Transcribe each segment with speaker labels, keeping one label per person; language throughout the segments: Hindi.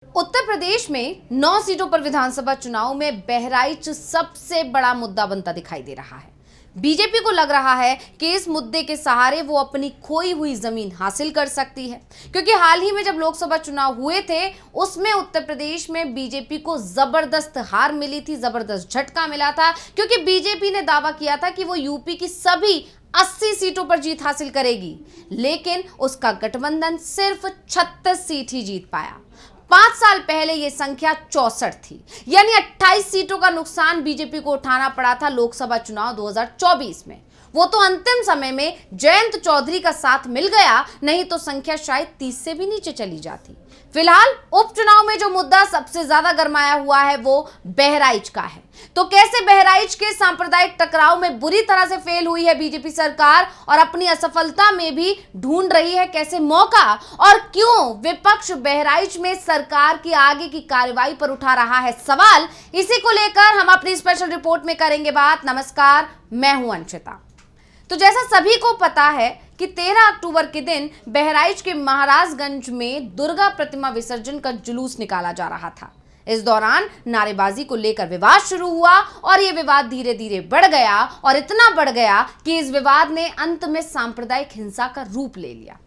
Speaker 1: उत्तर प्रदेश में 9 सीटों पर विधानसभा चुनाव में बहराइच सबसे बड़ा मुद्दा बनता दिखाई दे रहा है। बीजेपी को लग रहा है कि इस मुद्दे के सहारे वो अपनी खोई हुई जमीन हासिल कर सकती है, क्योंकि हाल ही में जब लोकसभा चुनाव हुए थे उसमें उत्तर प्रदेश में बीजेपी को जबरदस्त हार मिली थी, जबरदस्त झटका मिला था, क्योंकि बीजेपी ने दावा किया था कि वो यूपी की सभी 80 सीटों पर जीत हासिल करेगी, लेकिन उसका गठबंधन सिर्फ 36 सीट ही जीत पाया। 5 साल पहले यह संख्या 64 थी, यानी 28 सीटों का नुकसान बीजेपी को उठाना पड़ा था लोकसभा चुनाव 2024 में। वो तो अंतिम समय में जयंत चौधरी का साथ मिल गया, नहीं तो संख्या शायद 30 से भी नीचे चली जाती। फिलहाल उपचुनाव में जो मुद्दा सबसे ज्यादा गरमाया हुआ है वो बहराइच का है। तो कैसे बहराइच के सांप्रदायिक टकराव में बुरी तरह से फेल हुई है बीजेपी सरकार और अपनी असफलता में भी ढूंढ रही है कैसे मौका, और क्यों विपक्ष बहराइच में सरकार की आगे की कार्रवाई पर उठा रहा है सवाल, इसी को लेकर हम अपनी स्पेशल रिपोर्ट में करेंगे बात। नमस्कार, मैं हूं अंशिता। तो जैसा सभी को पता है कि 13 अक्टूबर के दिन बहराइच के महाराजगंज में दुर्गा प्रतिमा विसर्जन का जुलूस निकाला जा रहा था। इस दौरान नारेबाजी को लेकर विवाद शुरू हुआ और यह विवाद धीरे धीरे बढ़ गया और इतना बढ़ गया कि इस विवाद ने अंत में सांप्रदायिक हिंसा का रूप ले लिया।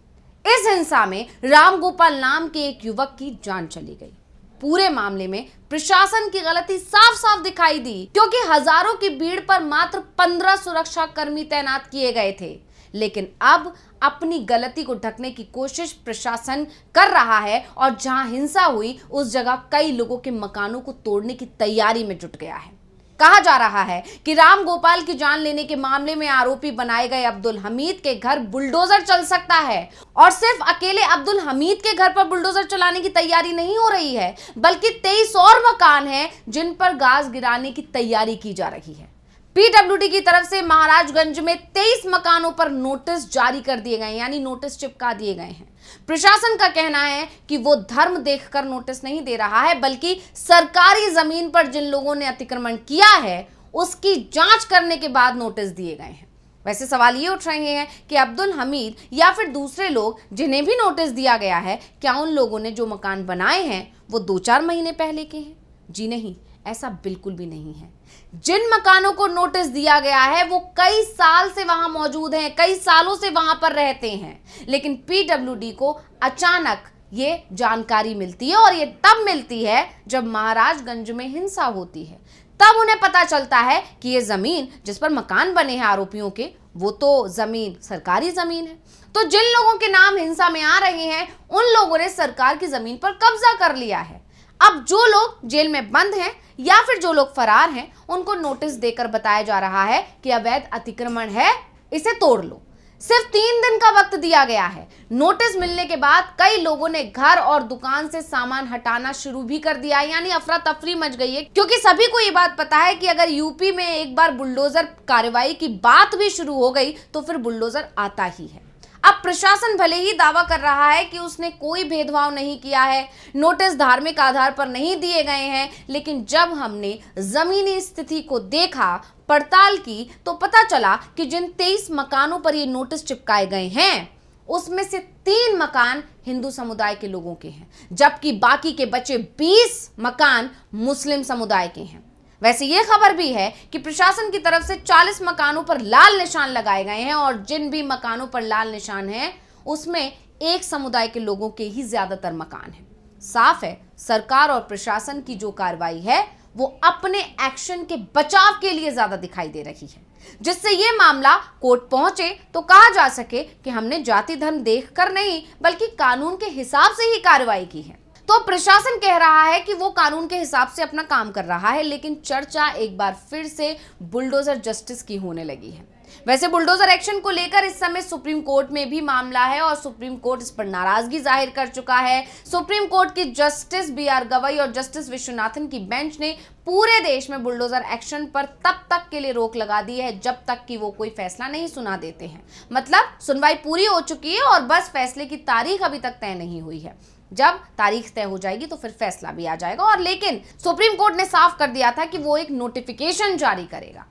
Speaker 1: इस हिंसा में रामगोपाल नाम के एक युवक की जान चली गई। पूरे मामले में प्रशासन की गलती साफ साफ दिखाई दी, क्योंकि हजारों की भीड़ पर मात्र 15 सुरक्षा कर्मी तैनात किए गए थे। लेकिन अब अपनी गलती को ढकने की कोशिश प्रशासन कर रहा है और जहां हिंसा हुई उस जगह कई लोगों के मकानों को तोड़ने की तैयारी में जुट गया है। कहा जा रहा है कि राम गोपाल की जान लेने के मामले में आरोपी बनाए गए अब्दुल हमीद के घर बुलडोजर चल सकता है, और सिर्फ अकेले अब्दुल हमीद के घर पर बुलडोजर चलाने की तैयारी नहीं हो रही है, बल्कि 23 और मकान हैं जिन पर गाज गिराने की तैयारी की जा रही है। पीडब्ल्यूडी की तरफ से महाराजगंज में 23 मकानों पर नोटिस जारी कर दिए गए, यानी नोटिस चिपका दिए गए हैं। प्रशासन का कहना है कि वो धर्म देखकर नोटिस नहीं दे रहा है, बल्कि सरकारी जमीन पर जिन लोगों ने अतिक्रमण किया है उसकी जांच करने के बाद नोटिस दिए गए हैं। वैसे सवाल ये उठ रहे हैं कि अब्दुल हमीद या फिर दूसरे लोग जिन्हें भी नोटिस दिया गया है, क्या उन लोगों ने जो मकान बनाए हैं वो 2-4 महीने पहले के हैं? जी नहीं, ऐसा बिल्कुल भी नहीं है। जिन मकानों को नोटिस दिया गया है वो कई साल से वहां मौजूद हैं, कई सालों से वहां पर रहते हैं, लेकिन पीडब्ल्यूडी को अचानक ये जानकारी मिलती है, और ये तब मिलती है जब महाराजगंज में हिंसा होती है। तब उन्हें पता चलता है कि ये जमीन जिस पर मकान बने हैं आरोपियों के, वो तो जमीन सरकारी जमीन है। तो जिन लोगों के नाम हिंसा में आ रहे हैं उन लोगों ने सरकार की जमीन पर कब्जा कर लिया है। अब जो लोग जेल में बंद हैं या फिर जो लोग फरार हैं उनको नोटिस देकर बताया जा रहा है कि अवैध अतिक्रमण है, इसे तोड़ लो। सिर्फ 3 दिन का वक्त दिया गया है। नोटिस मिलने के बाद कई लोगों ने घर और दुकान से सामान हटाना शुरू भी कर दिया, यानी अफरा तफरी मच गई है, क्योंकि सभी को ये बात पता है कि अगर यूपी में एक बार बुलडोजर कार्रवाई की बात भी शुरू हो गई तो फिर बुलडोजर आता ही है। अब प्रशासन भले ही दावा कर रहा है कि उसने कोई भेदभाव नहीं किया है, नोटिस धार्मिक आधार पर नहीं दिए गए हैं, लेकिन जब हमने जमीनी स्थिति को देखा, पड़ताल की, तो पता चला कि जिन 23 मकानों पर ये नोटिस चिपकाए गए हैं उसमें से 3 मकान हिंदू समुदाय के लोगों के हैं, जबकि बाकी के बचे 20 मकान मुस्लिम समुदाय के हैं। वैसे ये खबर भी है कि प्रशासन की तरफ से 40 मकानों पर लाल निशान लगाए गए हैं, और जिन भी मकानों पर लाल निशान हैं उसमें एक समुदाय के लोगों के ही ज्यादातर मकान हैं। साफ है, सरकार और प्रशासन की जो कार्रवाई है वो अपने एक्शन के बचाव के लिए ज्यादा दिखाई दे रही है, जिससे ये मामला कोर्ट पहुंचे तो कहा जा सके कि हमने जाति धर्म देखकर नहीं बल्कि कानून के हिसाब से ही कार्रवाई की है। तो प्रशासन कह रहा है कि वो कानून के हिसाब से अपना काम कर रहा है, लेकिन चर्चा एक बार फिर से बुलडोजर जस्टिस की होने लगी है। वैसे बुलडोजर एक्शन को लेकर इस समय सुप्रीम कोर्ट में भी मामला है और सुप्रीम कोर्ट इस पर नाराजगी जाहिर कर चुका है। सुप्रीम कोर्ट की जस्टिस BR गवई और जस्टिस विश्वनाथन की बेंच ने पूरे देश में बुलडोजर एक्शन पर तब तक के लिए रोक लगा दी है जब तक कि वो कोई फैसला नहीं सुना देते हैं। मतलब सुनवाई पूरी हो चुकी है और बस फैसले की तारीख अभी तक तय नहीं हुई है। जब तारीख तय हो जाएगी तो फिर फैसला भी आ जाएगा, और लेकिन सुप्रीम कोर्ट ने साफ कर दिया था कि वो एक नोटिफिकेशन जारी करेगा।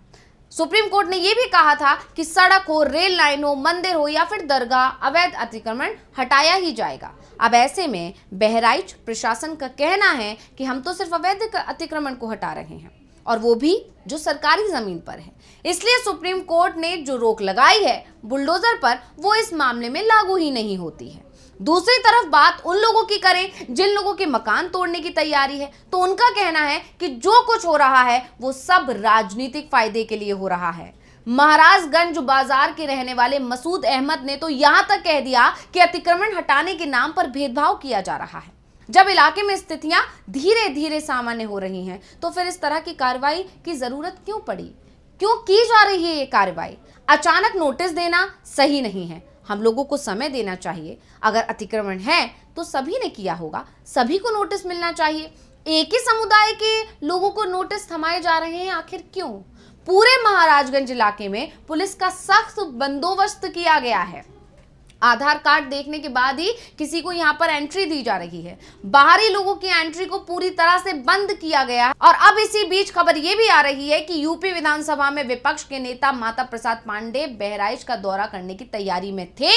Speaker 1: सुप्रीम कोर्ट ने यह भी कहा था कि सड़क हो, रेल लाइन हो, मंदिर हो या फिर दरगाह, अवैध अतिक्रमण हटाया ही जाएगा। अब ऐसे में बहराइच प्रशासन का कहना है कि हम तो सिर्फ अवैध अतिक्रमण को हटा रहे हैं, और वो भी जो सरकारी जमीन पर है। इसलिए सुप्रीम कोर्ट ने जो रोक लगाई है बुलडोजर पर, वो इस मामले में लागू ही नहीं होती है। दूसरी तरफ बात उन लोगों की करें जिन लोगों के मकान तोड़ने की तैयारी है, तो उनका कहना है कि जो कुछ हो रहा है वो सब राजनीतिक फायदे के लिए हो रहा है। महाराजगंज बाजार के रहने वाले मसूद अहमद ने तो यहां तक कह दिया कि अतिक्रमण हटाने के नाम पर भेदभाव किया जा रहा है। जब इलाके में स्थितियां धीरे धीरे सामान्य हो रही हैं, तो फिर इस तरह की कार्रवाई की जरूरत क्यों पड़ी, क्यों की जा रही है ये कार्रवाई? अचानक नोटिस देना सही नहीं है, हम लोगों को समय देना चाहिए। अगर अतिक्रमण है तो सभी ने किया होगा, सभी को नोटिस मिलना चाहिए। एक ही समुदाय के लोगों को नोटिस थमाए जा रहे हैं, आखिर क्यों? पूरे महाराजगंज इलाके में पुलिस का सख्त बंदोबस्त किया गया है। आधार कार्ड देखने के बाद ही किसी को यहाँ पर एंट्री दी जा रही है। बाहरी लोगों की एंट्री को पूरी तरह से बंद किया गया है। और अब इसी बीच खबर ये भी आ रही है कि यूपी विधानसभा में विपक्ष के नेता माता प्रसाद पांडे बहराइच का दौरा करने की तैयारी में थे।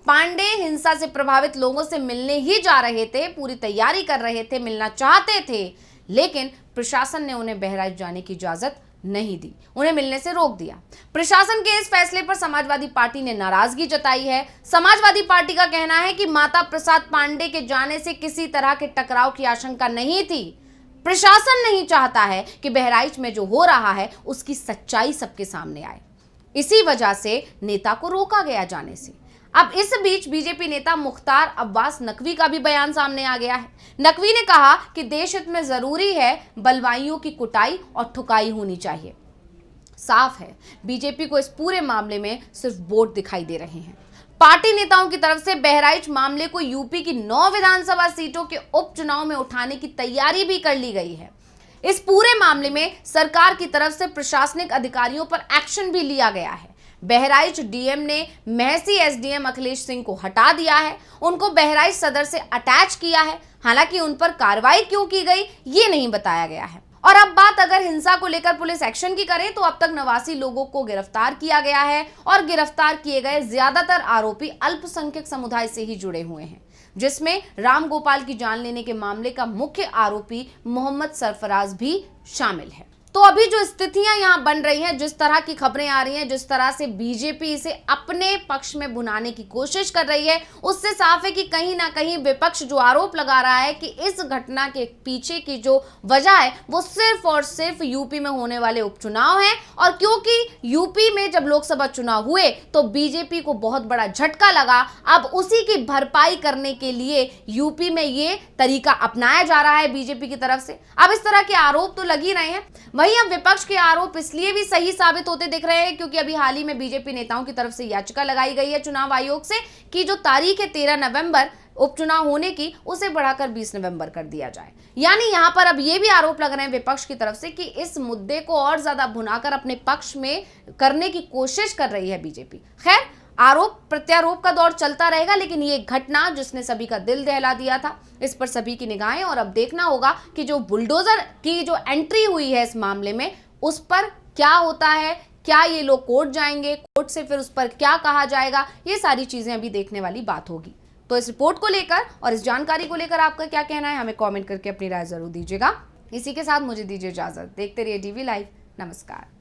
Speaker 1: पांडे हिंसा से प्रभावित लोगों से मिलने ही जा रहे थे, पूरी तैयारी कर रहे थे, मिलना चाहते थे, लेकिन प्रशासन ने उन्हें बहराइच जाने की इजाजत नहीं दी, उन्हें मिलने से रोक दिया। प्रशासन के इस फैसले पर समाजवादी पार्टी ने नाराजगी जताई है। समाजवादी पार्टी का कहना है कि माता प्रसाद पांडे के जाने से किसी तरह के टकराव की आशंका नहीं थी। प्रशासन नहीं चाहता है कि बहराइच में जो हो रहा है उसकी सच्चाई सबके सामने आए, इसी वजह से नेता को रोका गया जाने से। अब इस बीच बीजेपी नेता मुख्तार अब्बास नकवी का भी बयान सामने आ गया है। नकवी ने कहा कि देश हित में जरूरी है बलवाइयों की कुटाई और ठुकाई होनी चाहिए। साफ है बीजेपी को इस पूरे मामले में सिर्फ वोट दिखाई दे रहे हैं। पार्टी नेताओं की तरफ से बहराइच मामले को यूपी की 9 विधानसभा सीटों के उपचुनाव में उठाने की तैयारी भी कर ली गई है। इस पूरे मामले में सरकार की तरफ से प्रशासनिक अधिकारियों पर एक्शन भी लिया गया है। बहराइच डीएम ने महसी एसडीएम अखिलेश सिंह को हटा दिया है, उनको बहराइच सदर से अटैच किया है। हालांकि उन पर कार्रवाई क्यों की गई ये नहीं बताया गया है। और अब बात अगर हिंसा को लेकर पुलिस एक्शन की करें, तो अब तक 89 लोगों को गिरफ्तार किया गया है और गिरफ्तार किए गए ज्यादातर आरोपी अल्पसंख्यक समुदाय से ही जुड़े हुए हैं, जिसमें राम गोपाल की जान लेने के मामले का मुख्य आरोपी मोहम्मद सरफराज भी शामिल है। तो अभी जो स्थितियां यहां बन रही हैं, जिस तरह की खबरें आ रही हैं, जिस तरह से बीजेपी इसे अपने पक्ष में भुनाने की कोशिश कर रही है, उससे साफ है कि कहीं ना कहीं विपक्ष जो आरोप लगा रहा है कि इस घटना के पीछे की जो वजह है वो सिर्फ और सिर्फ यूपी में होने वाले उपचुनाव है। और क्योंकि यूपी में जब लोकसभा चुनाव हुए तो बीजेपी को बहुत बड़ा झटका लगा, अब उसी की भरपाई करने के लिए यूपी में ये तरीका अपनाया जा रहा है बीजेपी की तरफ से। अब इस तरह के आरोप तो लग ही रहे हैं। वहीं अब विपक्ष के आरोप इसलिए भी सही साबित होते दिख रहे हैं क्योंकि अभी हाल ही में बीजेपी नेताओं की तरफ से याचिका लगाई गई है चुनाव आयोग से कि जो तारीख है 13 नवंबर उपचुनाव होने की, उसे बढ़ाकर 20 नवंबर कर दिया जाए। यानी यहां पर अब ये भी आरोप लग रहे हैं विपक्ष की तरफ से कि इस मुद्दे को और ज्यादा भुनाकर अपने पक्ष में करने की कोशिश कर रही है बीजेपी। खैर, आरोप प्रत्यारोप का दौर चलता रहेगा, लेकिन ये घटना जिसने सभी का दिल दहला दिया था, इस पर सभी की निगाहें। और अब देखना होगा कि जो बुलडोजर की जो एंट्री हुई है इस मामले में, उस पर क्या होता है, क्या ये लोग कोर्ट जाएंगे, कोर्ट से फिर उस पर क्या कहा जाएगा, ये सारी चीजें अभी देखने वाली बात होगी। तो इस रिपोर्ट को लेकर और इस जानकारी को लेकर आपका क्या कहना है, हमें कमेंट करके अपनी राय जरूर दीजिएगा। इसी के साथ मुझे दीजिए इजाजत। देखते रहिए DV लाइव। नमस्कार।